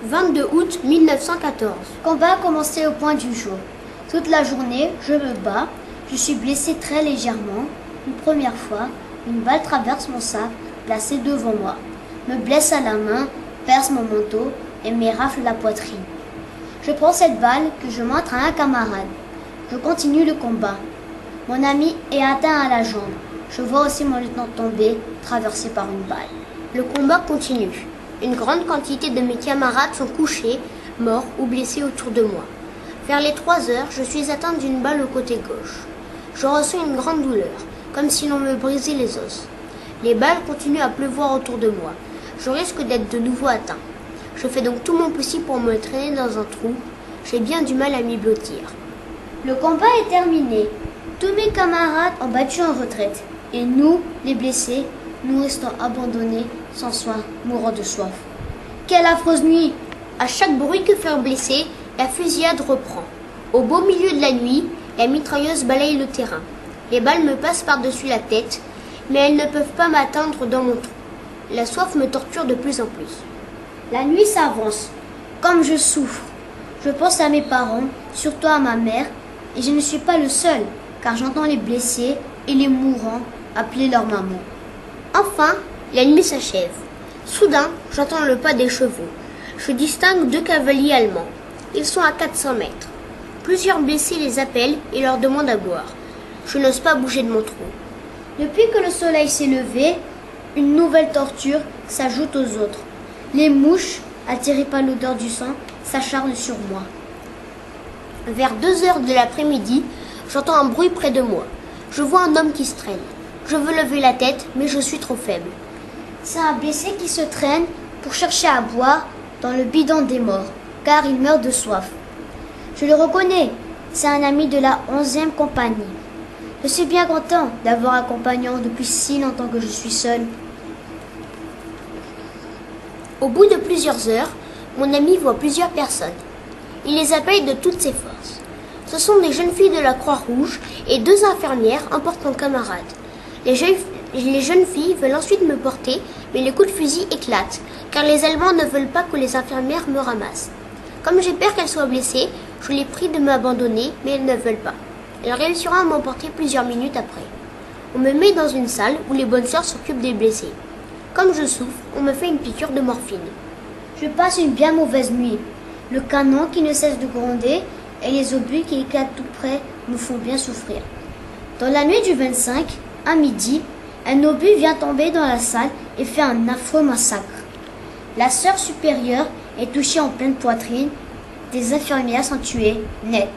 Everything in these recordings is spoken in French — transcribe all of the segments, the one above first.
22 août 1914. Combat a commencé au point du jour. Toute la journée, je me bats. Je suis blessé très légèrement. Une première fois, une balle traverse mon sac, placé devant moi, me blesse à la main, perce mon manteau et m'érafle la poitrine. Je prends cette balle que je montre à un camarade. Je continue le combat. Mon ami est atteint à la jambe. Je vois aussi mon lieutenant tomber, traversé par une balle. Le combat continue. Une grande quantité de mes camarades sont couchés, morts ou blessés autour de moi. Vers les 3 heures, je suis atteinte d'une balle au côté gauche. Je ressens une grande douleur, comme si l'on me brisait les os. Les balles continuent à pleuvoir autour de moi. Je risque d'être de nouveau atteint. Je fais donc tout mon possible pour me traîner dans un trou. J'ai bien du mal à m'y blottir. Le combat est terminé. Tous mes camarades ont battu en retraite. Et nous, les blessés, nous restons abandonnés, sans soin, mourant de soif. Quelle affreuse nuit! À chaque bruit que fait un blessé, la fusillade reprend. Au beau milieu de la nuit, la mitrailleuse balaye le terrain. Les balles me passent par-dessus la tête, mais elles ne peuvent pas m'atteindre dans mon trou. La soif me torture de plus en plus. La nuit s'avance. Comme je souffre. Je pense à mes parents, surtout à ma mère, et je ne suis pas le seul, car j'entends les blessés et les mourants appeler leur maman. Enfin, la nuit s'achève. Soudain, j'entends le pas des chevaux. Je distingue 2 cavaliers allemands. Ils sont à 400 mètres. Plusieurs blessés les appellent et leur demandent à boire. Je n'ose pas bouger de mon trou. Depuis que le soleil s'est levé, une nouvelle torture s'ajoute aux autres. Les mouches, attirées par l'odeur du sang, s'acharnent sur moi. Vers 2 heures de l'après-midi, j'entends un bruit près de moi. Je vois un homme qui se traîne. Je veux lever la tête, mais je suis trop faible. C'est un blessé qui se traîne pour chercher à boire dans le bidon des morts, car il meurt de soif. Je le reconnais, c'est un ami de la 11e compagnie. Je suis bien content d'avoir un compagnon depuis si longtemps que je suis seul. Au bout de plusieurs heures, mon ami voit plusieurs personnes. Il les appelle de toutes ses forces. Ce sont des jeunes filles de la Croix-Rouge et 2 infirmières emportent mon camarade. Les jeunes filles veulent ensuite me porter, mais les coups de fusil éclatent, car les Allemands ne veulent pas que les infirmières me ramassent. Comme j'ai peur qu'elles soient blessées, je les prie de m'abandonner, mais elles ne veulent pas. Elles réussiront à m'emporter plusieurs minutes après. On me met dans une salle où les bonnes sœurs s'occupent des blessés. Comme je souffre, on me fait une piqûre de morphine. Je passe une bien mauvaise nuit. Le canon qui ne cesse de gronder et les obus qui éclatent tout près nous font bien souffrir. Dans la nuit du 25, à midi, un obus vient tomber dans la salle et fait un affreux massacre. La sœur supérieure est touchée en pleine poitrine. Des infirmières sont tuées net.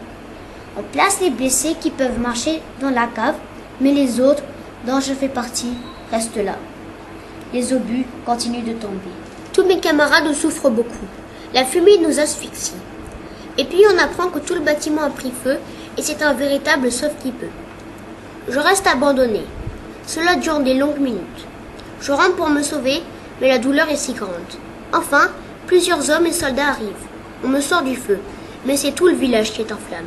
On place les blessés qui peuvent marcher dans la cave, mais les autres, dont je fais partie, restent là. Les obus continuent de tomber. Tous mes camarades souffrent beaucoup. La fumée nous asphyxie. Et puis on apprend que tout le bâtiment a pris feu et c'est un véritable sauve-qui-peut. Je reste abandonné. Cela dure des longues minutes. Je rentre pour me sauver, mais la douleur est si grande. Enfin, plusieurs hommes et soldats arrivent. On me sort du feu, mais c'est tout le village qui est en flammes.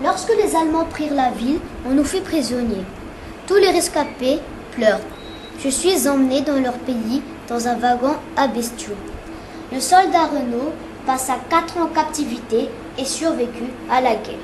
Lorsque les Allemands prirent la ville, on nous fit prisonniers. Tous les rescapés pleurent. Je suis emmené dans leur pays dans un wagon à bestiaux. Le soldat Renaud passa 4 ans en captivité et survécut à la guerre.